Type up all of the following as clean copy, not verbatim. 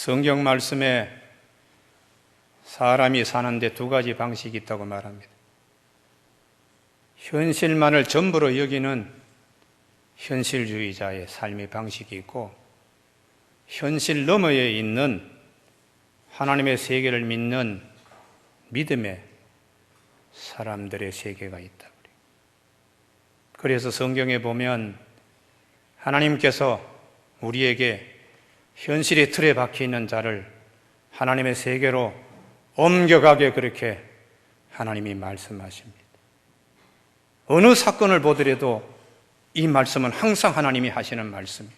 성경 말씀에 사람이 사는데 두 가지 방식이 있다고 말합니다. 현실만을 전부로 여기는 현실주의자의 삶의 방식이 있고, 현실 너머에 있는 하나님의 세계를 믿는 믿음의 사람들의 세계가 있다. 그래서 성경에 보면 하나님께서 우리에게 현실의 틀에 박혀있는 자를 하나님의 세계로 옮겨가게 그렇게 하나님이 말씀하십니다. 어느 사건을 보더라도 이 말씀은 항상 하나님이 하시는 말씀이에요.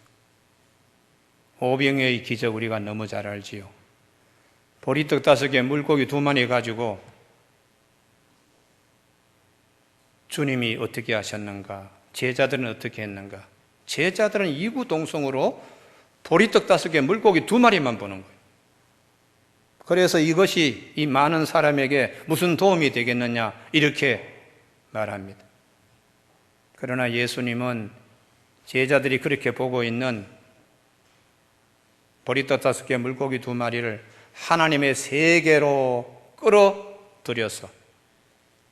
오병이의 기적 우리가 너무 잘 알지요. 보리떡 5개, 물고기 2마리 가지고 주님이 어떻게 하셨는가? 제자들은 어떻게 했는가? 제자들은 이구동성으로 보리떡 5개, 물고기 2마리만 보는 거예요. 그래서 이것이 이 많은 사람에게 무슨 도움이 되겠느냐 이렇게 말합니다. 그러나 예수님은 제자들이 그렇게 보고 있는 보리떡 5개, 물고기 2마리를 하나님의 세계로 끌어들여서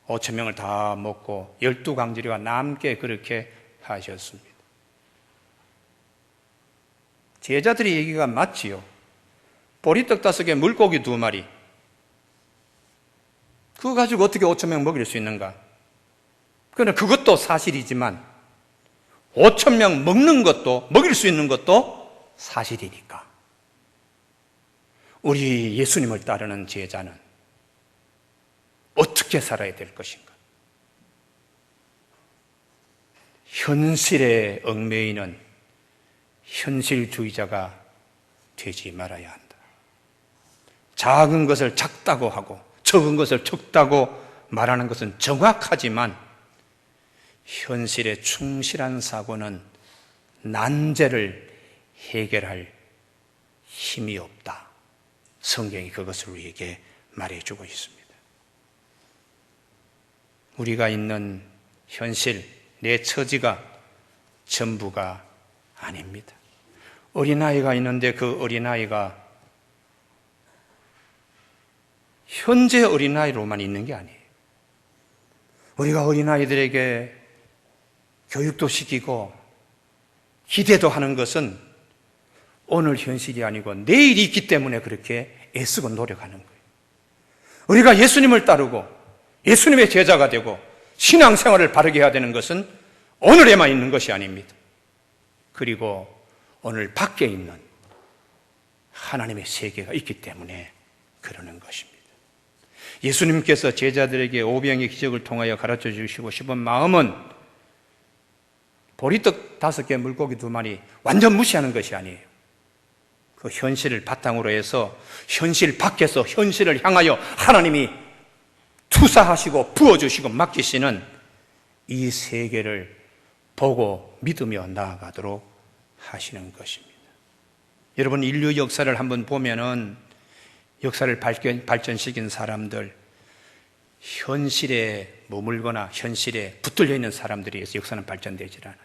5,000명을 다 먹고 12강지리가 남게 그렇게 하셨습니다. 제자들의 얘기가 맞지요. 보리떡 5개, 물고기 2마리. 그거 가지고 어떻게 5,000명 먹일 수 있는가? 그러나 그것도 사실이지만 5,000명 먹는 것도, 먹일 수 있는 것도 사실이니까 우리 예수님을 따르는 제자는 어떻게 살아야 될 것인가? 현실에 얽매이는 현실주의자가 되지 말아야 한다. 작은 것을 작다고 하고 적은 것을 적다고 말하는 것은 정확하지만 현실에 충실한 사고는 난제를 해결할 힘이 없다. 성경이 그것을 우리에게 말해주고 있습니다. 우리가 있는 현실, 내 처지가 전부가 아닙니다. 어린아이가 있는데 그 어린아이가 현재 어린아이로만 있는 게 아니에요. 우리가 어린아이들에게 교육도 시키고 기대도 하는 것은 오늘 현실이 아니고 내일이 있기 때문에 그렇게 애쓰고 노력하는 거예요. 우리가 예수님을 따르고 예수님의 제자가 되고 신앙생활을 바르게 해야 되는 것은 오늘에만 있는 것이 아닙니다. 그리고 오늘 밖에 있는 하나님의 세계가 있기 때문에 그러는 것입니다. 예수님께서 제자들에게 오병의 기적을 통하여 가르쳐 주시고 싶은 마음은 보리떡 5개, 물고기 2마리 완전 무시하는 것이 아니에요. 그 현실을 바탕으로 해서 현실 밖에서 현실을 향하여 하나님이 투사하시고 부어주시고 맡기시는 이 세계를 보고 믿으며 나아가도록 하시는 것입니다. 여러분, 인류 역사를 한번 보면은 역사를 발전시킨 사람들, 현실에 머물거나 현실에 붙들려 있는 사람들에 의해서 역사는 발전되질 않아요.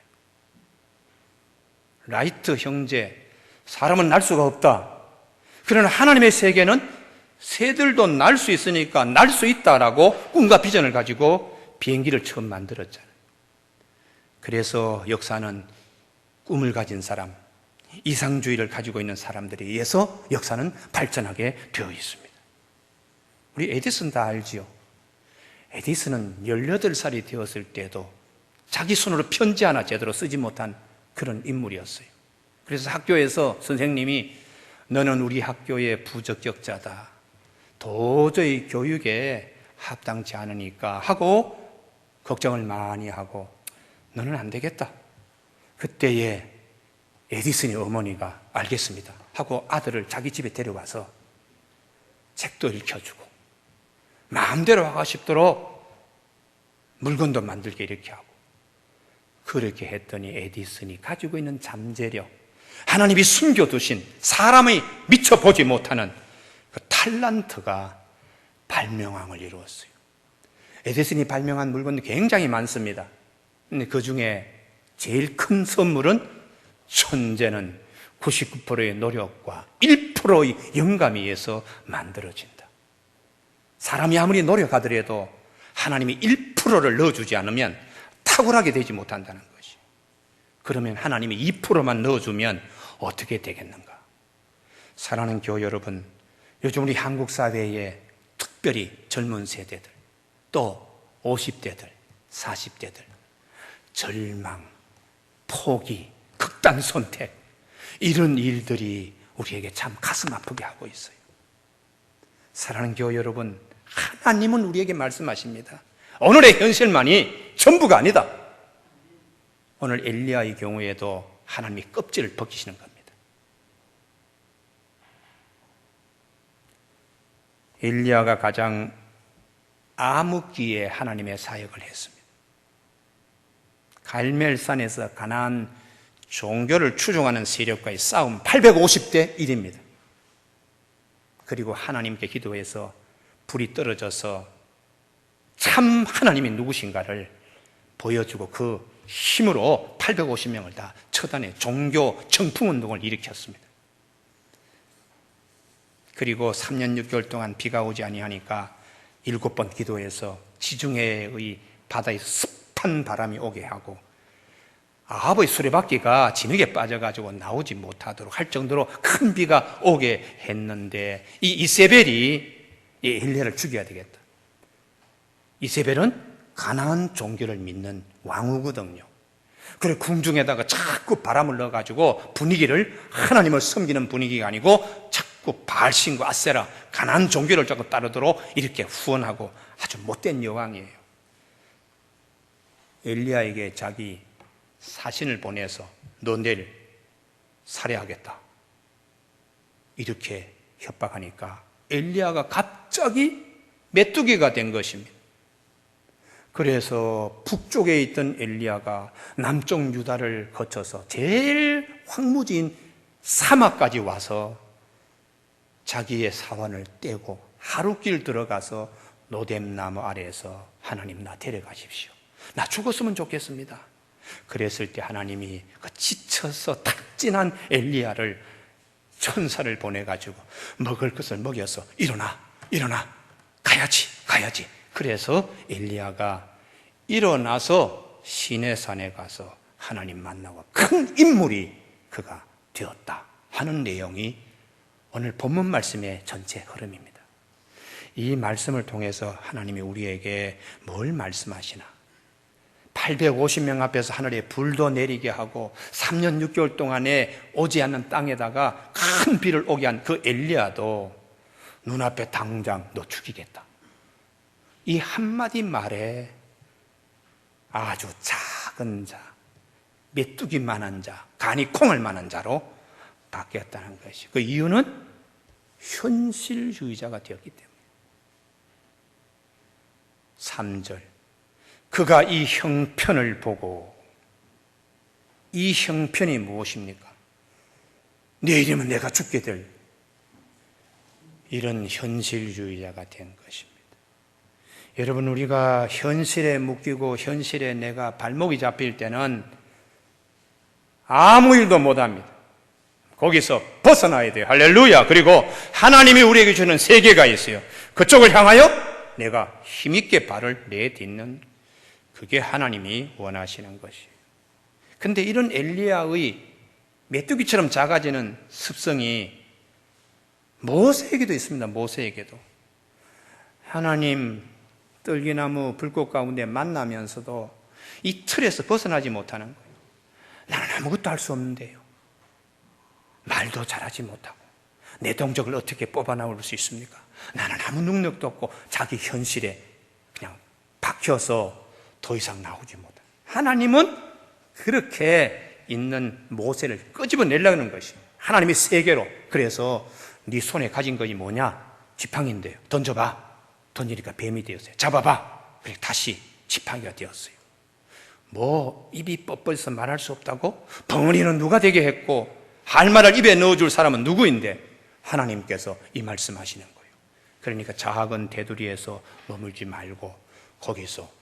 라이트 형제, 사람은 날 수가 없다. 그러나 하나님의 세계는 새들도 날 수 있으니까 날 수 있다라고 꿈과 비전을 가지고 비행기를 처음 만들었잖아요. 그래서 역사는 꿈을 가진 사람, 이상주의를 가지고 있는 사람들에 의해서 역사는 발전하게 되어 있습니다. 우리 에디슨 다 알지요? 에디슨은 18살이 되었을 때도 자기 손으로 편지 하나 제대로 쓰지 못한 그런 인물이었어요. 그래서 학교에서 선생님이 너는 우리 학교의 부적격자다. 도저히 교육에 합당치 않으니까 하고 걱정을 많이 하고 너는 안 되겠다. 그때에 에디슨의 어머니가 알겠습니다 하고 아들을 자기 집에 데려와서 책도 읽혀주고 마음대로 하고 싶도록 물건도 만들게 이렇게 하고 그렇게 했더니 에디슨이 가지고 있는 잠재력, 하나님이 숨겨두신 사람이 미쳐보지 못하는 그 탤런트가 발명왕을 이루었어요. 에디슨이 발명한 물건도 굉장히 많습니다. 근데 그 중에 제일 큰 선물은 천재는 99%의 노력과 1%의 영감에 의해서 만들어진다. 사람이 아무리 노력하더라도 하나님이 1%를 넣어주지 않으면 탁월하게 되지 못한다는 것이. 그러면 하나님이 2%만 넣어주면 어떻게 되겠는가? 사랑하는 교회 여러분, 요즘 우리 한국 사회에 특별히 젊은 세대들, 또 50대들, 40대들, 절망, 포기, 극단 선택, 이런 일들이 우리에게 참 가슴 아프게 하고 있어요. 사랑하는 교회 여러분, 하나님은 우리에게 말씀하십니다. 오늘의 현실만이 전부가 아니다. 오늘 엘리야의 경우에도 하나님이 껍질을 벗기시는 겁니다. 엘리야가 가장 암흑기에 하나님의 사역을 했습니다. 갈멜산에서 가나안 종교를 추종하는 세력과의 싸움 850대 1입니다. 그리고 하나님께 기도해서 불이 떨어져서 참 하나님이 누구신가를 보여주고 그 힘으로 850명을 다 처단해 종교 청풍운동을 일으켰습니다. 그리고 3년 6개월 동안 비가 오지 아니하니까 7번 기도해서 지중해의 바다에서 습한 바람이 오게 하고 아합의 수레바퀴가 진흙에 빠져가지고 나오지 못하도록 할 정도로 큰 비가 오게 했는데 이 이세벨이 이 엘리야를 죽여야 되겠다. 이세벨은 가나안 종교를 믿는 왕후거든요. 그래 궁중에다가 자꾸 바람을 넣어가지고 분위기를 하나님을 섬기는 분위기가 아니고 자꾸 바알신과 아세라 가나안 종교를 자꾸 따르도록 이렇게 후원하고 아주 못된 여왕이에요. 엘리야에게 자기 사신을 보내서 너 내일 살해하겠다 이렇게 협박하니까 엘리야가 갑자기 메뚜기가 된 것입니다. 그래서 북쪽에 있던 엘리야가 남쪽 유다를 거쳐서 제일 황무지인 사막까지 와서 자기의 사환을 떼고 하룻길 들어가서 노뎀나무 아래에서 하나님 나 데려가십시오. 나 죽었으면 좋겠습니다. 그랬을 때 하나님이 그 지쳐서 탁진한 엘리야를 천사를 보내가지고 먹을 것을 먹여서 일어나 가야지. 그래서 엘리야가 일어나서 시내산에 가서 하나님 만나고 큰 인물이 그가 되었다 하는 내용이 오늘 본문 말씀의 전체 흐름입니다. 이 말씀을 통해서 하나님이 우리에게 뭘 말씀하시나? 850명 앞에서 하늘에 불도 내리게 하고 3년 6개월 동안에 오지 않는 땅에다가 큰 비를 오게 한 그 엘리야도 눈앞에 당장 너 죽이겠다. 이 한마디 말에 아주 작은 자, 메뚜기만한 자, 간이 콩을 만한 자로 바뀌었다는 것이. 그 이유는 현실주의자가 되었기 때문에. 3절 그가 이 형편을 보고, 이 형편이 무엇입니까? 내일이면 내가 죽게 될 이런 현실주의자가 된 것입니다. 여러분, 우리가 현실에 묶이고 현실에 내가 발목이 잡힐 때는 아무 일도 못합니다. 거기서 벗어나야 돼요. 할렐루야. 그리고 하나님이 우리에게 주는 세계가 있어요. 그쪽을 향하여 내가 힘있게 발을 내딛는, 그게 하나님이 원하시는 것이에요. 근데 이런 엘리야의 메뚜기처럼 작아지는 습성이 모세에게도 있습니다. 모세에게도. 하나님 떨기나무 불꽃 가운데 만나면서도 이 틀에서 벗어나지 못하는 거예요. 나는 아무것도 할 수 없는데요. 말도 잘하지 못하고 내 동족을 어떻게 뽑아나올 수 있습니까? 나는 아무 능력도 없고 자기 현실에 그냥 박혀서 더 이상 나오지 못해. 하나님은 그렇게 있는 모세를 끄집어내려는 것이 하나님의 세계로. 그래서 네 손에 가진 것이 뭐냐? 지팡이인데요. 던져봐. 던지니까 뱀이 되었어요. 잡아봐. 그래 다시 지팡이가 되었어요. 뭐 입이 뻣뻣해서 말할 수 없다고? 벙어리는 누가 되게 했고 할 말을 입에 넣어줄 사람은 누구인데? 하나님께서 이 말씀하시는 거예요. 그러니까 작은 테두리에서 머물지 말고 거기서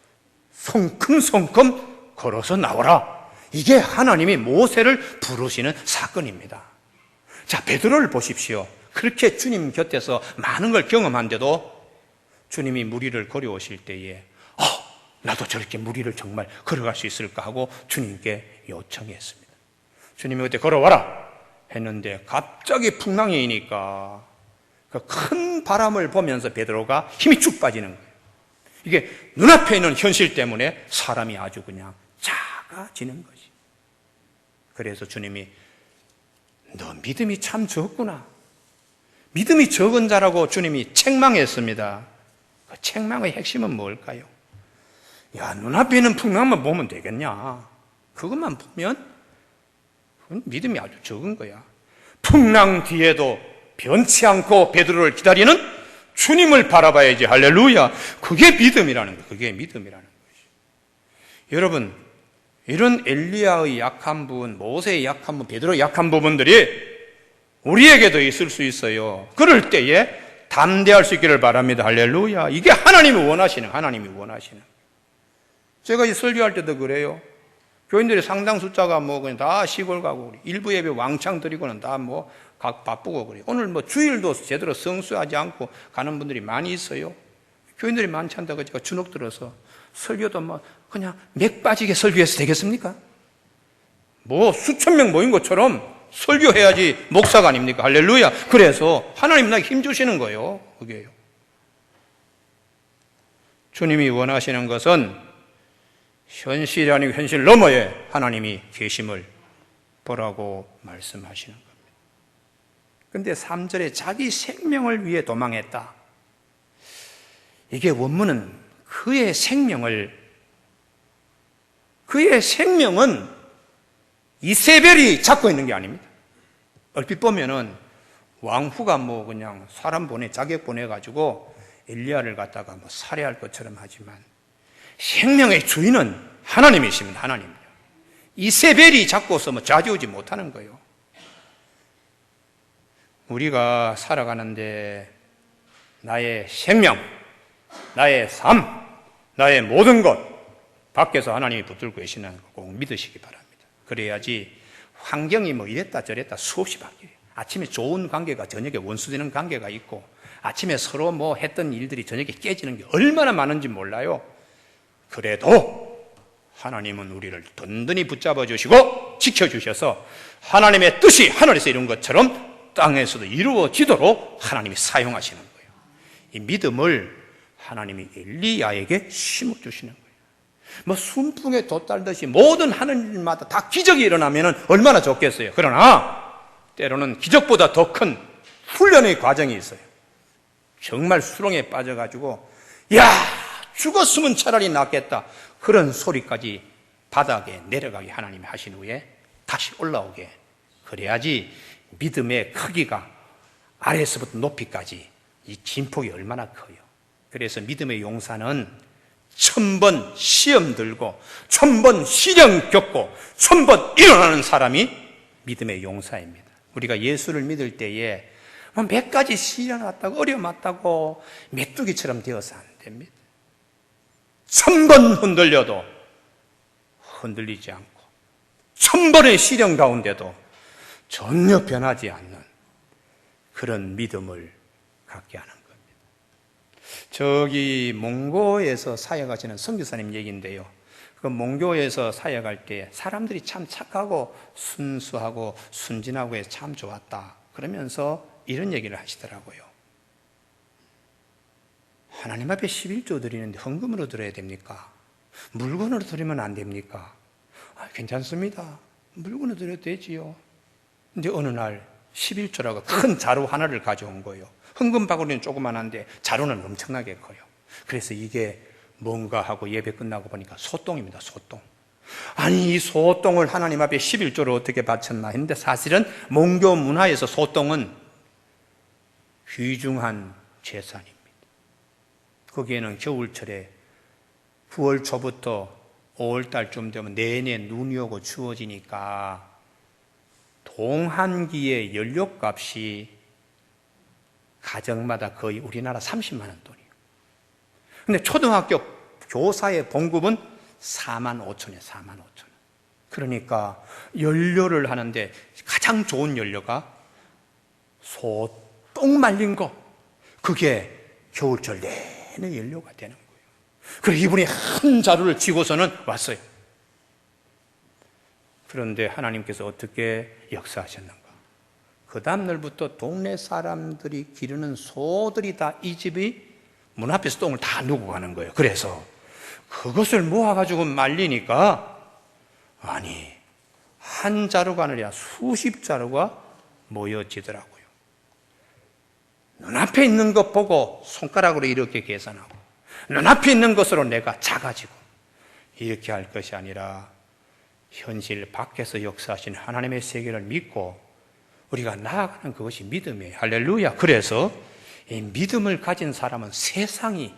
성큼성큼 걸어서 나오라. 이게 하나님이 모세를 부르시는 사건입니다. 자, 베드로를 보십시오. 그렇게 주님 곁에서 많은 걸 경험한데도 주님이 무리를 걸어오실 때에 나도 저렇게 무리를 정말 걸어갈 수 있을까 하고 주님께 요청했습니다. 주님이 그때 걸어와라 했는데 갑자기 풍랑이니까 그 큰 바람을 보면서 베드로가 힘이 쭉 빠지는 거예요. 이게 눈앞에 있는 현실 때문에 사람이 아주 그냥 작아지는 거지. 그래서 주님이 너 믿음이 참 적구나. 믿음이 적은 자라고 주님이 책망했습니다. 그 책망의 핵심은 뭘까요? 야, 눈앞에 있는 풍랑만 보면 되겠냐? 그것만 보면 그건 믿음이 아주 적은 거야. 풍랑 뒤에도 변치 않고 베드로를 기다리는 주님을 바라봐야지. 할렐루야. 그게 믿음이라는 거예요. 그게 믿음이라는 것이. 여러분, 이런 엘리야의 약한 부분, 모세의 약한 부분, 베드로의 약한 부분들이 우리에게도 있을 수 있어요. 그럴 때에 담대할 수 있기를 바랍니다. 할렐루야. 이게 하나님이 원하시는. 제가 이 설교할 때도 그래요. 교인들이 상당 숫자가 뭐 그냥 다 시골 가고 일부 예배 왕창 드리고는 다 뭐 각 바쁘고 그래요. 오늘 뭐 주일도 제대로 성수하지 않고 가는 분들이 많이 있어요. 교인들이 많지 않다고 제가 주눅 들어서 설교도 뭐 그냥 맥 빠지게 설교해서 되겠습니까? 뭐 수천 명 모인 것처럼 설교해야지 목사가 아닙니까? 할렐루야. 그래서 하나님 나에게 힘 주시는 거예요. 그게요. 주님이 원하시는 것은 현실이 아니고 현실 너머에 하나님이 계심을 보라고 말씀하시는 겁니다. 그런데 3절에 자기 생명을 위해 도망했다. 이게 원문은 그의 생명은 이세벨이 잡고 있는 게 아닙니다. 얼핏 보면은 왕후가 뭐 그냥 사람 자격 보내가지고 엘리야를 갖다가 뭐 살해할 것처럼 하지만 생명의 주인은 하나님이십니다. 하나님이요. 이세벨이 잡고서 뭐 좌지우지 못하는 거예요. 우리가 살아가는데 나의 생명, 나의 삶, 나의 모든 것 밖에서 하나님이 붙들고 계시는 거 꼭 믿으시기 바랍니다. 그래야지 환경이 뭐 이랬다 저랬다 수없이 바뀌어요. 아침에 좋은 관계가 저녁에 원수되는 관계가 있고 아침에 서로 뭐 했던 일들이 저녁에 깨지는 게 얼마나 많은지 몰라요. 그래도 하나님은 우리를 든든히 붙잡아 주시고 지켜주셔서 하나님의 뜻이 하늘에서 이룬 것처럼 땅에서도 이루어지도록 하나님이 사용하시는 거예요. 이 믿음을 하나님이 엘리야에게 심어주시는 거예요. 뭐 순풍에 돛달듯이 모든 하늘마다 다 기적이 일어나면 얼마나 좋겠어요. 그러나 때로는 기적보다 더 큰 훈련의 과정이 있어요. 정말 수렁에 빠져가지고 야 죽었으면 차라리 낫겠다 그런 소리까지 바닥에 내려가게 하나님이 하신 후에 다시 올라오게 그래야지 믿음의 크기가 아래에서부터 높이까지 이 진폭이 얼마나 커요. 그래서 믿음의 용사는 1000번 시험 들고 1000번 시련 겪고 1000번 일어나는 사람이 믿음의 용사입니다. 우리가 예수를 믿을 때에 몇 가지 시련 왔다고 어려움 왔다고 메뚜기처럼 되어서 안 됩니다. 1000번 흔들려도 흔들리지 않고 1000번의 시련 가운데도 전혀 변하지 않는 그런 믿음을 갖게 하는 겁니다. 저기 몽고에서 사역하시는 선교사님 얘기인데요. 그 몽고에서 사역할 때 사람들이 참 착하고 순수하고 순진하고 해서 참 좋았다. 그러면서 이런 얘기를 하시더라고요. 하나님 앞에 11조 드리는데 헌금으로 드려야 됩니까? 물건으로 드리면 안 됩니까? 괜찮습니다. 물건으로 드려도 되지요. 근데 어느 날 11조라고 큰 자루 하나를 가져온 거예요. 헌금 바구니는 조그만한데 자루는 엄청나게 커요. 그래서 이게 뭔가 하고 예배 끝나고 보니까 소똥입니다. 소똥. 아니 이 소똥을 하나님 앞에 11조를 어떻게 바쳤나 했는데 사실은 몽교 문화에서 소똥은 귀중한 재산입니다. 거기에는 겨울철에 9월 초부터 5월 달쯤 되면 내내 눈이 오고 추워지니까 동한기의 연료값이 가정마다 거의 우리나라 30만 원 돈이에요. 근데 초등학교 교사의 봉급은 4만 5천이에요. 4만 5천. 그러니까 연료를 하는데 가장 좋은 연료가 소똥 말린 거, 그게 겨울철 내내 연료가 되는 거예요. 그래서 이분이 한 자루를 쥐고서는 왔어요. 그런데 하나님께서 어떻게 역사하셨는가? 그 다음날부터 동네 사람들이 기르는 소들이 다 이 집이 문 앞에서 똥을 다 누고 가는 거예요. 그래서 그것을 모아가지고 말리니까, 아니, 한 자루가 아니라 수십 자루가 모여지더라고요. 눈앞에 있는 것 보고 손가락으로 이렇게 계산하고, 눈앞에 있는 것으로 내가 작아지고, 이렇게 할 것이 아니라 현실 밖에서 역사하신 하나님의 세계를 믿고 우리가 나아가는 그것이 믿음이에요. 할렐루야. 그래서 이 믿음을 가진 사람은 세상이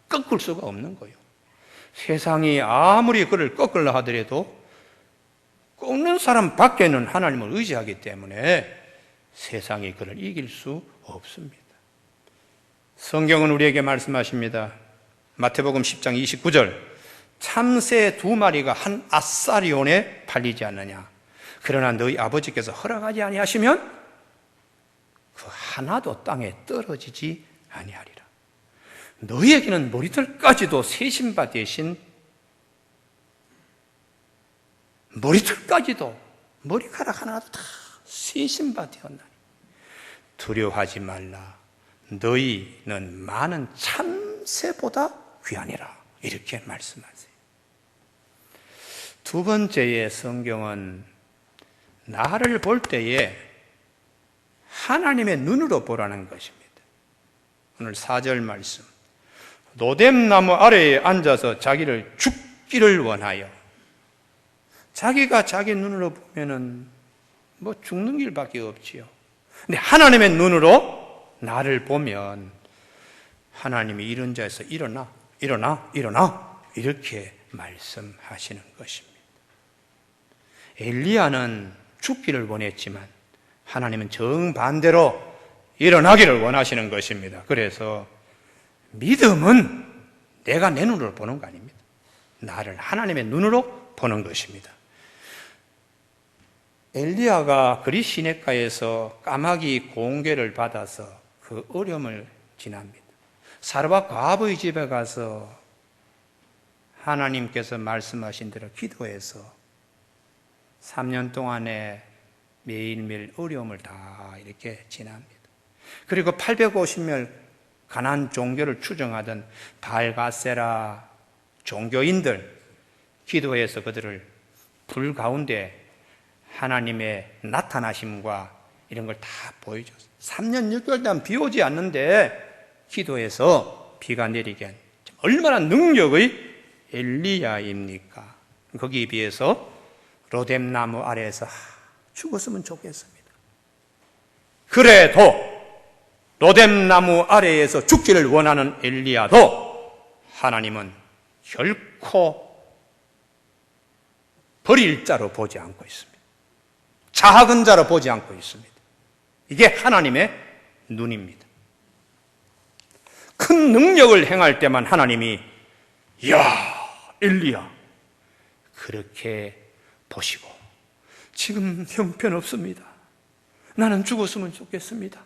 꺾을 수가 없는 거예요. 세상이 아무리 그를 꺾으려 하더라도 꺾는 사람 밖에는 하나님을 의지하기 때문에 세상이 그를 이길 수 없습니다. 성경은 우리에게 말씀하십니다. 마태복음 10장 29절, 참새 2마리가 한 아사리온에 팔리지 않느냐. 그러나 너희 아버지께서 허락하지 아니하시면 그 하나도 땅에 떨어지지 아니하리라. 너희에게는 머리털까지도 새 신바 대신 머리털까지도 머리카락 하나도 다 새 신바 되었나니 두려워하지 말라. 너희는 많은 참새보다 귀하니라. 이렇게 말씀하세요. 두 번째의 성경은 나를 볼 때에 하나님의 눈으로 보라는 것입니다. 오늘 4절 말씀, 노뎀나무 아래에 앉아서 자기를 죽기를 원하여. 자기가 자기 눈으로 보면은 뭐 죽는 길밖에 없지요. 근데 하나님의 눈으로 나를 보면 하나님이 이런 자에서 일어나 이렇게 말씀하시는 것입니다. 엘리야는 죽기를 원했지만 하나님은 정반대로 일어나기를 원하시는 것입니다. 그래서 믿음은 내가 내 눈으로 보는 거 아닙니다. 나를 하나님의 눈으로 보는 것입니다. 엘리야가 그리 시냇가에서 까마귀 공개를 받아서 그 어려움을 지납니다. 사르밧 과부의 집에 가서 하나님께서 말씀하신 대로 기도해서 3년 동안에 매일매일 어려움을 다 이렇게 지납니다. 그리고 850명 가나안 종교를 추종하던 바알가세라 종교인들 기도해서 그들을 불 가운데 하나님의 나타나심과 이런 걸 다 보여줬어요. 3년 6개월 동안 비 오지 않는데 기도해서 비가 내리게 한 얼마나 능력의 엘리야입니까? 거기에 비해서 로뎀나무 아래에서 죽었으면 좋겠습니다. 그래도 로뎀나무 아래에서 죽기를 원하는 엘리야도 하나님은 결코 버릴 자로 보지 않고 있습니다. 작은 자로 보지 않고 있습니다. 이게 하나님의 눈입니다. 큰 능력을 행할 때만 하나님이 야 엘리야 그렇게 보시고 지금 형편없습니다. 나는 죽었으면 좋겠습니다.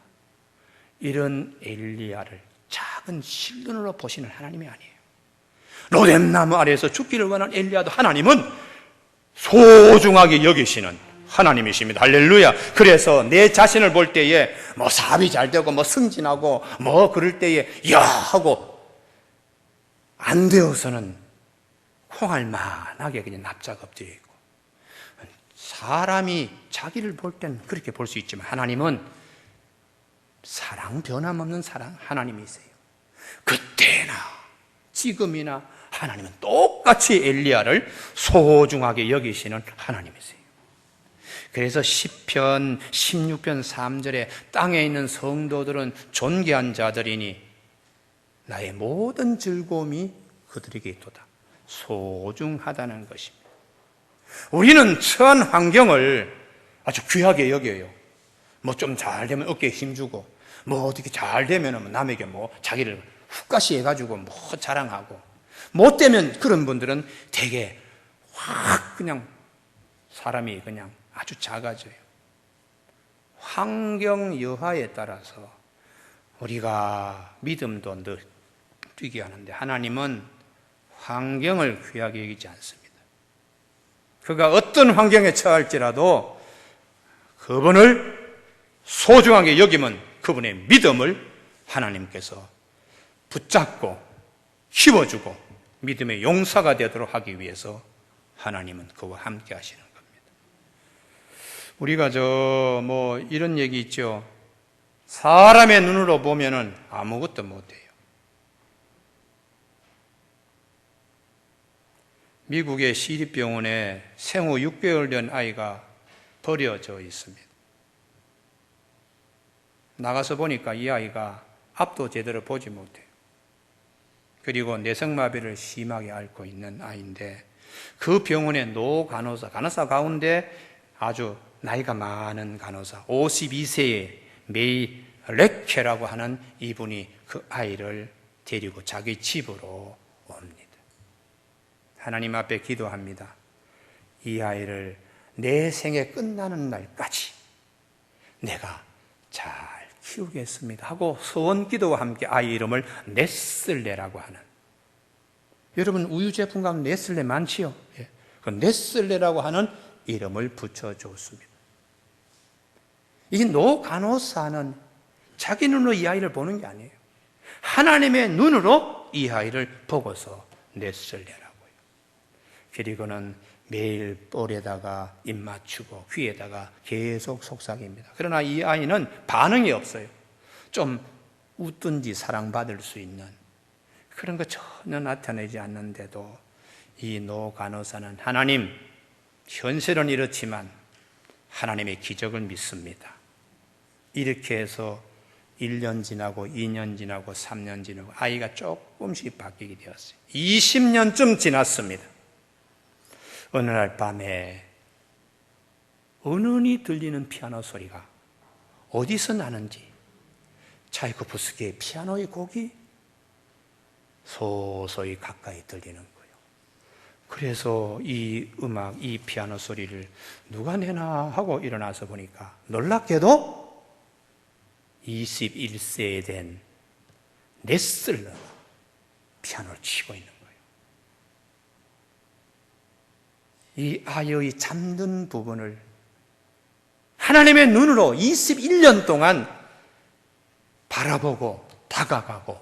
이런 엘리야를 작은 실눈으로 보시는 하나님이 아니에요. 로뎀나무 아래에서 죽기를 원하는 엘리야도 하나님은 소중하게 여기시는 하나님이십니다. 할렐루야. 그래서 내 자신을 볼 때에 뭐 사업이 잘 되고 뭐 승진하고 뭐 그럴 때에 야 하고 안 되어서는 콩알만하게 그냥 납작 엎드려 있고, 사람이 자기를 볼 땐 그렇게 볼 수 있지만 하나님은 사랑 변함없는 사랑 하나님이세요. 그때나 지금이나 하나님은 똑같이 엘리야를 소중하게 여기시는 하나님이세요. 그래서 시편 16편 3절에 땅에 있는 성도들은 존귀한 자들이니 나의 모든 즐거움이 그들에게 있도다. 소중하다는 것입니다. 우리는 처한 환경을 아주 귀하게 여겨요. 뭐 좀 잘 되면 어깨에 힘주고, 뭐 어떻게 잘 되면 남에게 뭐 자기를 훅가시 해가지고 뭐 자랑하고, 못 되면 그런 분들은 되게 확 그냥 사람이 그냥 아주 작아져요. 환경 여하에 따라서 우리가 믿음도 늘 뛰게 하는데 하나님은 환경을 귀하게 여기지 않습니다. 그가 어떤 환경에 처할지라도 그분을 소중하게 여기면 그분의 믿음을 하나님께서 붙잡고 키워주고 믿음의 용사가 되도록 하기 위해서 하나님은 그와 함께 하시는 겁니다. 우리가 이런 얘기 있죠. 사람의 눈으로 보면은 아무것도 못해요. 미국의 시립병원에 생후 6개월 된 아이가 버려져 있습니다. 나가서 보니까 이 아이가 앞도 제대로 보지 못해요. 그리고 뇌성마비를 심하게 앓고 있는 아이인데 그 병원의 간호사 가운데 아주 나이가 많은 간호사 52세의 메이 레케라고 하는 이분이 그 아이를 데리고 자기 집으로 옵니다. 하나님 앞에 기도합니다. 이 아이를 내 생애 끝나는 날까지 내가 잘 키우겠습니다 하고 소원 기도와 함께 아이 이름을 네슬레라고 하는, 여러분 우유 제품 가운데 네슬레 많지요? 예. 그 네슬레라고 하는 이름을 붙여줬습니다. 이 간호사는 자기 눈으로 이 아이를 보는 게 아니에요. 하나님의 눈으로 이 아이를 보고서 네슬레라고요. 그리고는 매일 볼에다가 입 맞추고 귀에다가 계속 속삭입니다. 그러나 이 아이는 반응이 없어요. 좀 웃든지 사랑받을 수 있는 그런 거 전혀 나타내지 않는데도 이 간호사는 하나님, 현실은 이렇지만 하나님의 기적을 믿습니다. 이렇게 해서 1년 지나고 2년 지나고 3년 지나고 아이가 조금씩 바뀌게 되었어요. 20년쯤 지났습니다. 어느 날 밤에 은은히 들리는 피아노 소리가 어디서 나는지 차이코프스키의 피아노의 곡이 소소히 가까이 들리는 거예요. 그래서 이 음악, 이 피아노 소리를 누가 내나 하고 일어나서 보니까 놀랍게도 21세에 된 네슬러가 피아노를 치고 있는 거예요. 이 아이의 잠든 부분을 하나님의 눈으로 21년 동안 바라보고 다가가고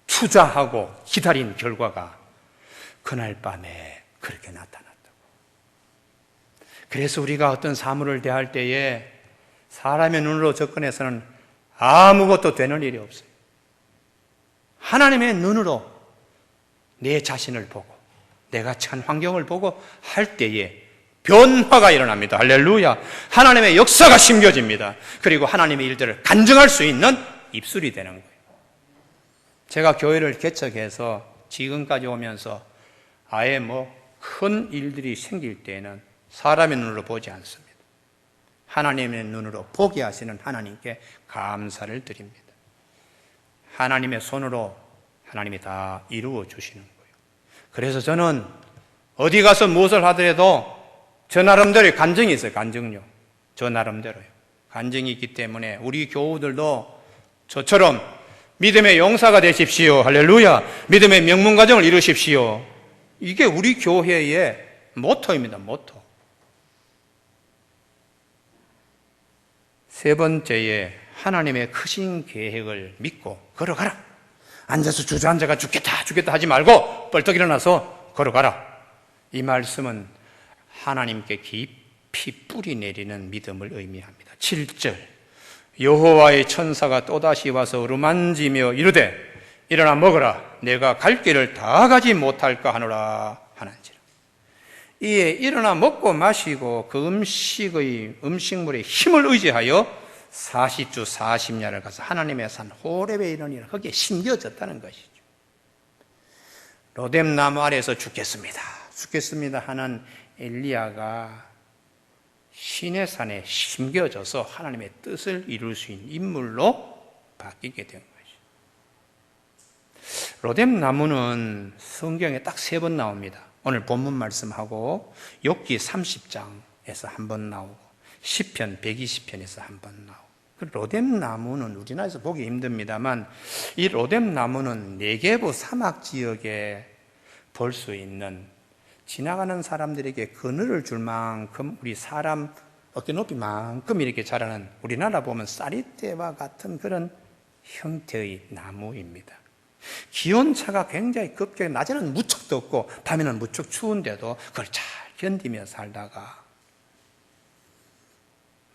투자하고 기다린 결과가 그날 밤에 그렇게 나타났다고. 그래서 우리가 어떤 사물을 대할 때에 사람의 눈으로 접근해서는 아무것도 되는 일이 없어요. 하나님의 눈으로 내 자신을 보고 내가 처한 환경을 보고 할 때에 변화가 일어납니다. 할렐루야. 하나님의 역사가 심겨집니다. 그리고 하나님의 일들을 간증할 수 있는 입술이 되는 거예요. 제가 교회를 개척해서 지금까지 오면서 아예 큰 일들이 생길 때에는 사람의 눈으로 보지 않습니다. 하나님의 눈으로 보게 하시는 하나님께 감사를 드립니다. 하나님의 손으로 하나님이 다 이루어 주시는 거예요. 그래서 저는 어디 가서 무엇을 하더라도 저 나름대로의 간증이 있어요. 간증요. 저 나름대로요. 간증이 있기 때문에 우리 교우들도 저처럼 믿음의 용사가 되십시오. 할렐루야. 믿음의 명문가정을 이루십시오. 이게 우리 교회의 모토입니다. 모토. 세 번째에 하나님의 크신 계획을 믿고 걸어가라. 앉아서 주저앉아가 죽겠다 하지 말고 벌떡 일어나서 걸어가라. 이 말씀은 하나님께 깊이 뿌리 내리는 믿음을 의미합니다. 7절 여호와의 천사가 또다시 와서 어루만지며 이르되 일어나 먹으라. 내가 갈 길을 다 가지 못할까 하노라 하는지라. 이에 일어나 먹고 마시고 그 음식물의 힘을 의지하여 40주 40야를 가서 하나님의 산 호렙에 이르니라. 거기에 심겨졌다는 것이죠. 로뎀 나무 아래에서 죽겠습니다 하는 엘리야가 신의 산에 심겨져서 하나님의 뜻을 이룰 수 있는 인물로 바뀌게 된 것이죠. 로뎀 나무는 성경에 딱 3번 나옵니다. 오늘 본문 말씀하고 욥기 30장에서 한 번 나오고 시편 120편에서 한번 나오고, 그 로뎀나무는 우리나라에서 보기 힘듭니다만 이 로뎀나무는 네게부 사막 지역에 볼 수 있는, 지나가는 사람들에게 그늘을 줄 만큼 우리 사람 어깨 높이만큼 이렇게 자라는, 우리나라 보면 쌀이대와 같은 그런 형태의 나무입니다. 기온차가 굉장히 급격히, 낮에는 무척 덥고 밤에는 무척 추운데도 그걸 잘 견디며 살다가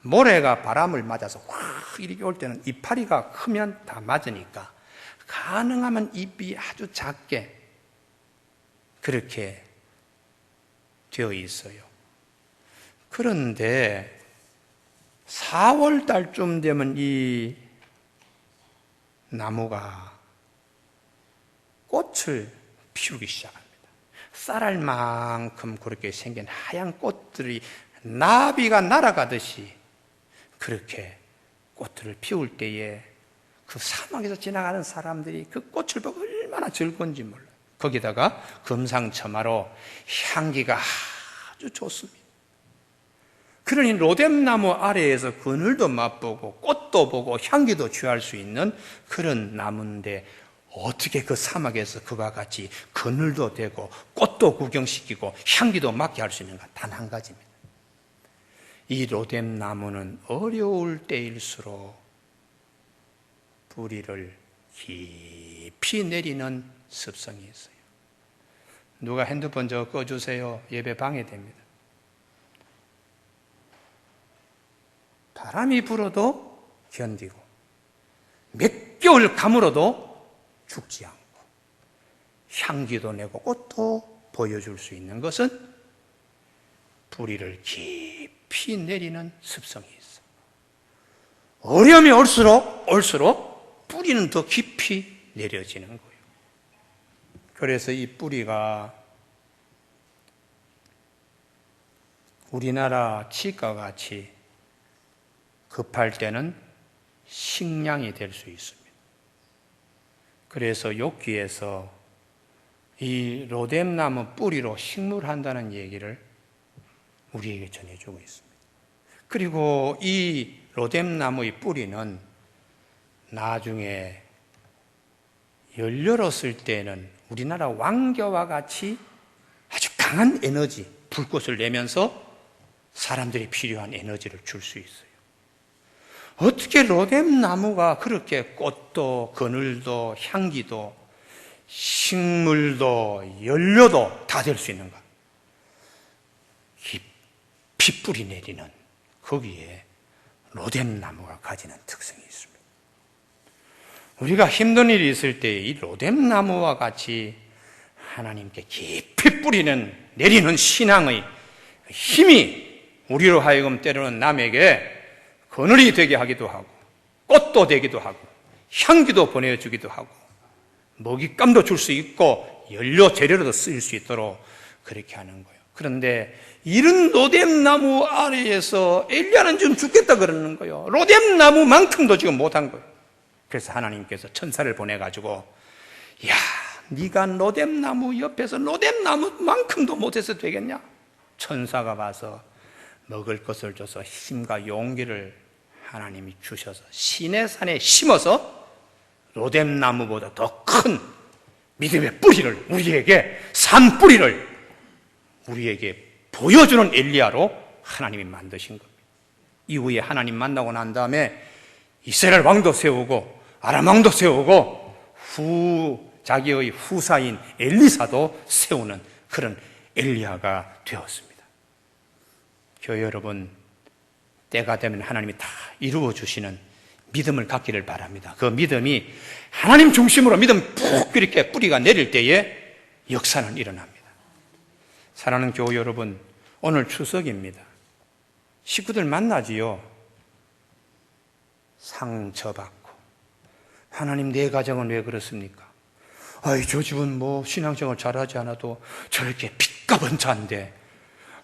모래가 바람을 맞아서 확 이렇게 올 때는 이파리가 크면 다 맞으니까 가능하면 잎이 아주 작게 그렇게 되어 있어요. 그런데 4월 달쯤 되면 이 나무가 꽃을 피우기 시작합니다. 쌀알만큼 그렇게 생긴 하얀 꽃들이 나비가 날아가듯이 그렇게 꽃들을 피울 때에 그 사막에서 지나가는 사람들이 그 꽃을 보고 얼마나 즐거운지 몰라요. 거기다가 금상첨화로 향기가 아주 좋습니다. 그러니 로뎀나무 아래에서 그늘도 맛보고 꽃도 보고 향기도 취할 수 있는 그런 나무인데, 어떻게 그 사막에서 그와 같이 그늘도 되고 꽃도 구경시키고 향기도 맡게 할 수 있는가? 단 한 가지입니다. 이 로뎀나무는 어려울 때일수록 뿌리를 깊이 내리는 습성이 있어요. 누가 핸드폰 저 꺼주세요. 예배 방해됩니다. 바람이 불어도 견디고 몇 개월 가물어도 죽지 않고 향기도 내고 꽃도 보여줄 수 있는 것은 뿌리를 깊이 내리는 습성이 있어. 어려움이 올수록 뿌리는 더 깊이 내려지는 거예요. 그래서 이 뿌리가 우리나라 치과 같이 급할 때는 식량이 될 수 있습니다. 그래서 욥기에서 이 로뎀나무 뿌리로 식물한다는 얘기를 우리에게 전해주고 있습니다. 그리고 이 로뎀나무의 뿌리는 나중에 연료로 쓸 때는 우리나라 왕겨와 같이 아주 강한 에너지, 불꽃을 내면서 사람들이 필요한 에너지를 줄 수 있어요. 어떻게 로뎀나무가 그렇게 꽃도 그늘도 향기도 식물도 연료도 다 될 수 있는가? 깊이 뿌리 내리는 거기에 로뎀나무가 가지는 특성이 있습니다. 우리가 힘든 일이 있을 때 이 로뎀나무와 같이 하나님께 깊이 뿌리는 내리는 신앙의 힘이 우리로 하여금 때로는 남에게 그늘이 되게 하기도 하고 꽃도 되기도 하고 향기도 보내주기도 하고 먹잇감도 줄 수 있고 연료 재료로도 쓰일 수 있도록 그렇게 하는 거예요. 그런데 이런 로뎀나무 아래에서 엘리야는 지금 죽겠다 그러는 거예요. 로뎀나무만큼도 지금 못한 거예요. 그래서 하나님께서 천사를 보내가지고, 야, 네가 로뎀나무 옆에서 로뎀나무만큼도 못해서 되겠냐? 천사가 와서 먹을 것을 줘서 힘과 용기를 하나님이 주셔서 시내산에 심어서 로뎀나무보다 더 큰 믿음의 뿌리를 우리에게, 산 뿌리를 우리에게 보여주는 엘리야로 하나님이 만드신 겁니다. 이후에 하나님 만나고 난 다음에 이스라엘 왕도 세우고 아람 왕도 세우고 자기의 후사인 엘리사도 세우는 그런 엘리야가 되었습니다. 교회 여러분, 때가 되면 하나님이 다 이루어 주시는 믿음을 갖기를 바랍니다. 그 믿음이 하나님 중심으로 믿음 푹 이렇게 뿌리가 내릴 때에 역사는 일어납니다. 사랑하는 교회 여러분, 오늘 추석입니다. 식구들 만나지요. 상처받고, 하나님 내 가정은 왜 그렇습니까? 아이, 저 집은 뭐 신앙생활 잘하지 않아도 저렇게 빚값은 잔데,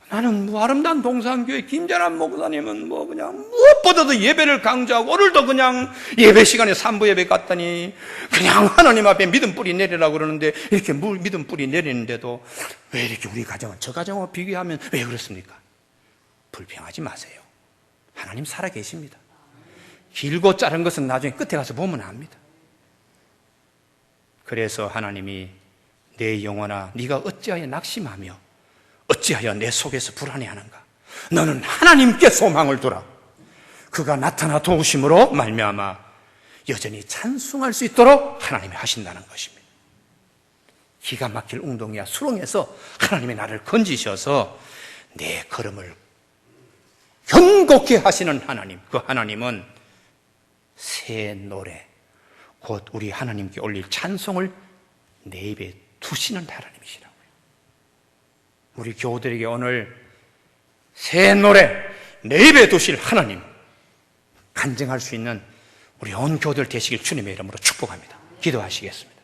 나는 뭐 아름다운 동산교회 김전한 목사님은 뭐 그냥 무엇보다도 예배를 강조하고 오늘도 그냥 예배 시간에 산부 예배 갔더니 그냥 하나님 앞에 믿음 뿌리 내리라고 그러는데, 이렇게 믿음 뿌리 내리는데도 왜 이렇게 우리 가정은 저 가정과 비교하면 왜 그렇습니까? 불평하지 마세요. 하나님 살아계십니다. 길고 짧은 것은 나중에 끝에 가서 보면 압니다. 그래서 하나님이 내 영혼아 네가 어찌하여 낙심하며 어찌하여 내 속에서 불안해하는가? 너는 하나님께 소망을 두라. 그가 나타나 도우심으로 말미암아 여전히 찬송할 수 있도록 하나님이 하신다는 것입니다. 기가 막힐 웅덩이와 수렁에서 하나님이 나를 건지셔서 내 걸음을 견고케 하시는 하나님, 그 하나님은 새 노래, 곧 우리 하나님께 올릴 찬송을 내 입에 두시는 하나님이시라고요. 우리 교우들에게 오늘 새 노래 내 입에 두실 하나님 간증할 수 있는 우리 온 교우들 되시길 주님의 이름으로 축복합니다. 기도하시겠습니다.